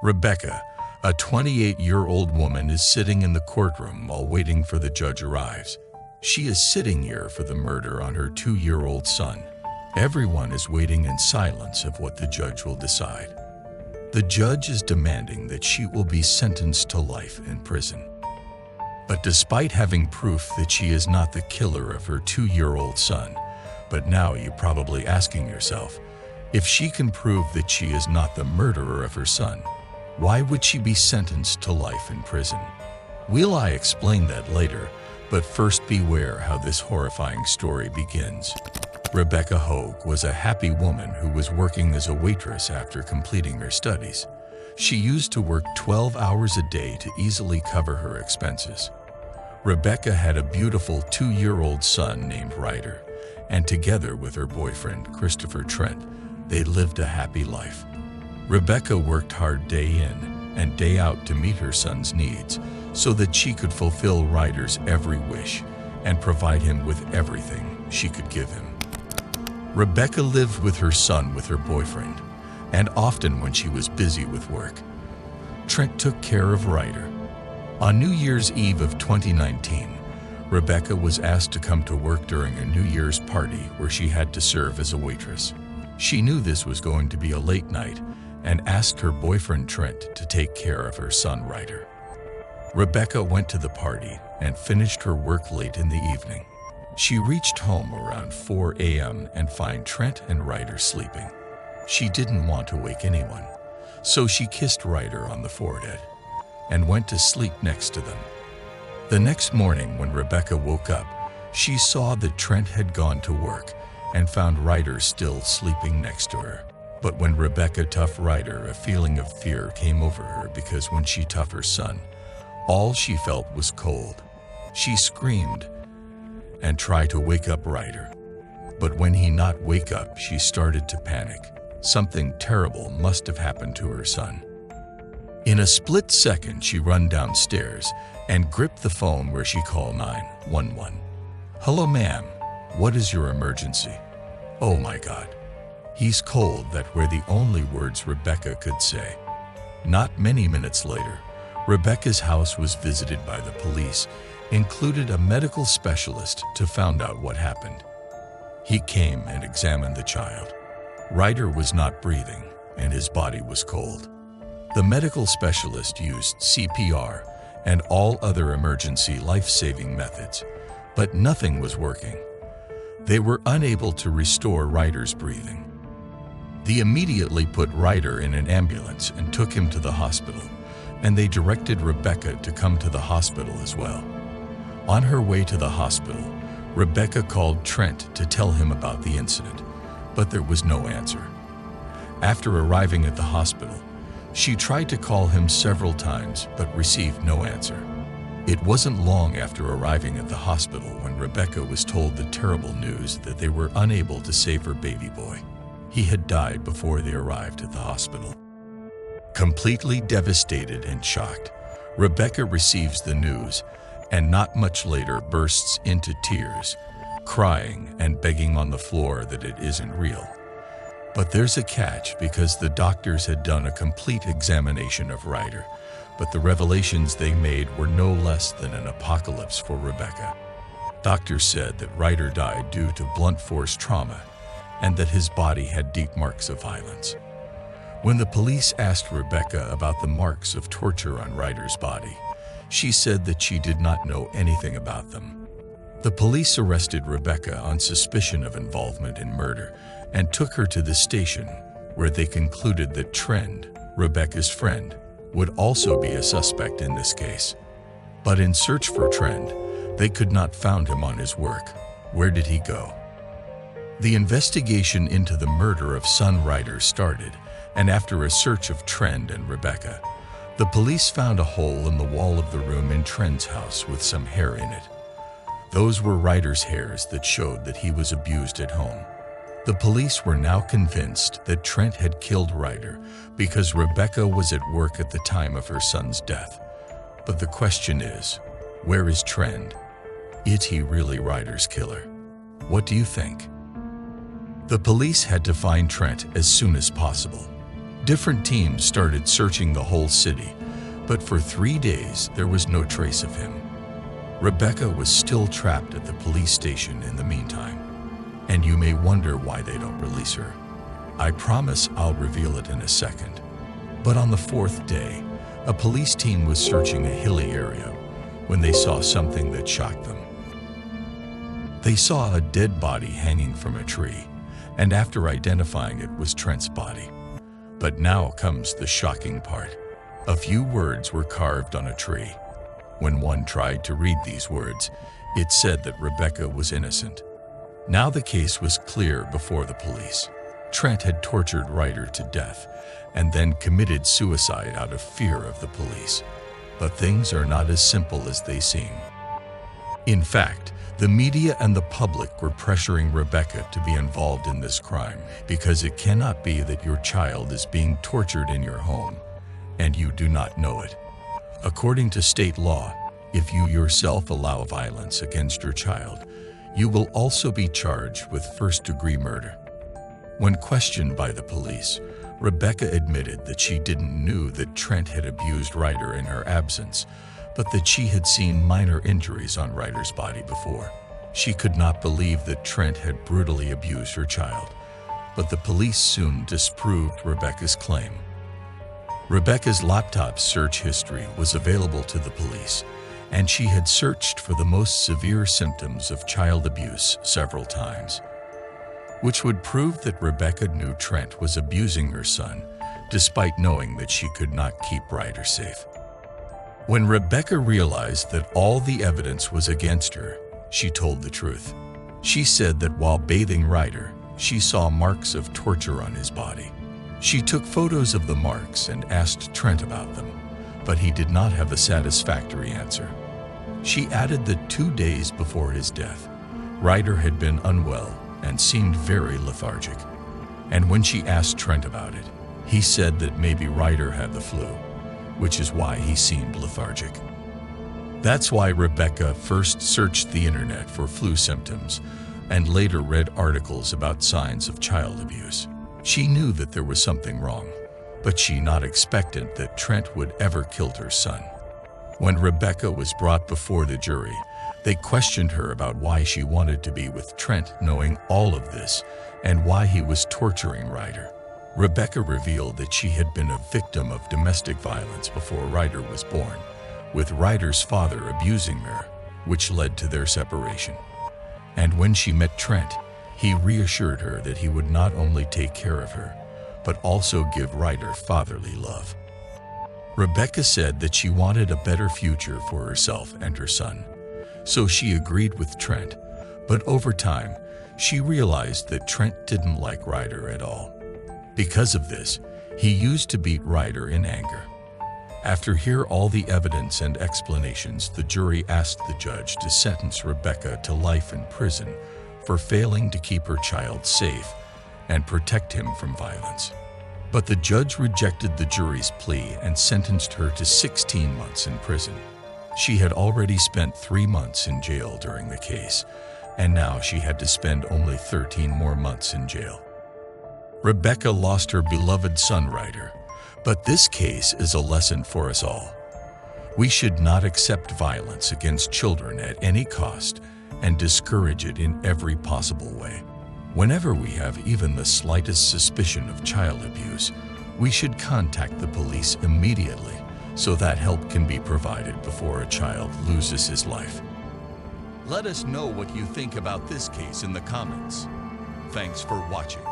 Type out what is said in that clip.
Rebecca, a 28-year-old woman, is sitting in the courtroom while waiting for the judge arrives. She is sitting here for the murder on her 2-year-old son. Everyone is waiting in silence of what the judge will decide. The judge is demanding that she will be sentenced to life in prison. But despite having proof that she is not the killer of her 2-year-old son, but now you're probably asking yourself, if she can prove that she is not the murderer of her son, why would she be sentenced to life in prison? Will I explain that later, but first beware how this horrifying story begins. Rebecca Hogue was a happy woman who was working as a waitress after completing her studies. She used to work 12 hours a day to easily cover her expenses. Rebecca had a beautiful 2-year-old son named Ryder, and together with her boyfriend, Christopher Trent, they lived a happy life. Rebecca worked hard day in and day out to meet her son's needs so that she could fulfill Ryder's every wish and provide him with everything she could give him. Rebecca lived with her son with her boyfriend, and often when she was busy with work, Trent took care of Ryder. On New Year's Eve of 2019, Rebecca was asked to come to work during a New Year's party where she had to serve as a waitress. She knew this was going to be a late night and asked her boyfriend Trent to take care of her son Ryder. Rebecca went to the party and finished her work late in the evening. She reached home around 4 a.m. and found Trent and Ryder sleeping. She didn't want to wake anyone, so she kissed Ryder on the forehead and went to sleep next to them. The next morning when Rebecca woke up, she saw that Trent had gone to work and found Ryder still sleeping next to her. But when Rebecca touched Ryder, a feeling of fear came over her because when she touched her son, all she felt was cold. She screamed and tried to wake up Ryder. But when he not wake up, she started to panic. Something terrible must have happened to her son. In a split second, she ran downstairs and gripped the phone where she called 911. "Hello, ma'am. What is your emergency?" "Oh my God. He's cold," that were the only words Rebecca could say. Not many minutes later, Rebecca's house was visited by the police, included a medical specialist to find out what happened. He came and examined the child. Ryder was not breathing and his body was cold. The medical specialist used CPR and all other emergency life-saving methods, but nothing was working. They were unable to restore Ryder's breathing. They immediately put Ryder in an ambulance and took him to the hospital, and they directed Rebecca to come to the hospital as well. On her way to the hospital, Rebecca called Trent to tell him about the incident, but there was no answer. After arriving at the hospital, she tried to call him several times but received no answer. It wasn't long after arriving at the hospital when Rebecca was told the terrible news that they were unable to save her baby boy. He had died before they arrived at the hospital. Completely devastated and shocked, Rebecca receives the news and not much later bursts into tears, crying and begging on the floor that it isn't real. But there's a catch because the doctors had done a complete examination of Ryder, but the revelations they made were no less than an apocalypse for Rebecca. Doctors said that Ryder died due to blunt force trauma and that his body had deep marks of violence. When the police asked Rebecca about the marks of torture on Ryder's body, she said that she did not know anything about them. The police arrested Rebecca on suspicion of involvement in murder and took her to the station, where they concluded that Trent, Rebecca's friend, would also be a suspect in this case. But in search for Trent, they could not find him on his work. Where did he go? The investigation into the murder of son Ryder started, and after a search of Trent and Rebecca, the police found a hole in the wall of the room in Trent's house with some hair in it. Those were Ryder's hairs that showed that he was abused at home. The police were now convinced that Trent had killed Ryder because Rebecca was at work at the time of her son's death. But the question is, where is Trent? Is he really Ryder's killer? What do you think? The police had to find Trent as soon as possible. Different teams started searching the whole city, but for 3 days there was no trace of him. Rebecca was still trapped at the police station in the meantime, and you may wonder why they don't release her. I promise I'll reveal it in a second. But on the 4th day, a police team was searching a hilly area when they saw something that shocked them. They saw a dead body hanging from a tree, and after identifying it was Trent's body. But now comes the shocking part. A few words were carved on a tree. When one tried to read these words, it said that Rebecca was innocent. Now the case was clear before the police. Trent had tortured Ryder to death and then committed suicide out of fear of the police. But things are not as simple as they seem. In fact, the media and the public were pressuring Rebecca to be involved in this crime because it cannot be that your child is being tortured in your home and you do not know it. According to state law, if you yourself allow violence against your child, you will also be charged with first-degree murder. When questioned by the police, Rebecca admitted that she didn't know that Trent had abused Ryder in her absence, but that she had seen minor injuries on Ryder's body before. She could not believe that Trent had brutally abused her child, but the police soon disproved Rebecca's claim. Rebecca's laptop search history was available to the police, and she had searched for the most severe symptoms of child abuse several times, which would prove that Rebecca knew Trent was abusing her son, despite knowing that she could not keep Ryder safe. When Rebecca realized that all the evidence was against her, she told the truth. She said that while bathing Ryder, she saw marks of torture on his body. She took photos of the marks and asked Trent about them, but he did not have a satisfactory answer. She added that 2 days before his death, Ryder had been unwell and seemed very lethargic. And when she asked Trent about it, he said that maybe Ryder had the flu, which is why he seemed lethargic. That's why Rebecca first searched the internet for flu symptoms and later read articles about signs of child abuse. She knew that there was something wrong, but she not expected that Trent would ever kill her son. When Rebecca was brought before the jury, they questioned her about why she wanted to be with Trent knowing all of this and why he was torturing Ryder. Rebecca revealed that she had been a victim of domestic violence before Ryder was born, with Ryder's father abusing her, which led to their separation. And when she met Trent, he reassured her that he would not only take care of her, but also give Ryder fatherly love. Rebecca said that she wanted a better future for herself and her son, so she agreed with Trent, but over time, she realized that Trent didn't like Ryder at all. Because of this, he used to beat Ryder in anger. After hearing all the evidence and explanations, the jury asked the judge to sentence Rebecca to life in prison for failing to keep her child safe and protect him from violence. But the judge rejected the jury's plea and sentenced her to 16 months in prison. She had already spent 3 months in jail during the case, and now she had to spend only 13 more months in jail. Rebecca lost her beloved son Ryder, but this case is a lesson for us all. We should not accept violence against children at any cost and discourage it in every possible way. Whenever we have even the slightest suspicion of child abuse, we should contact the police immediately so that help can be provided before a child loses his life. Let us know what you think about this case in the comments. Thanks for watching.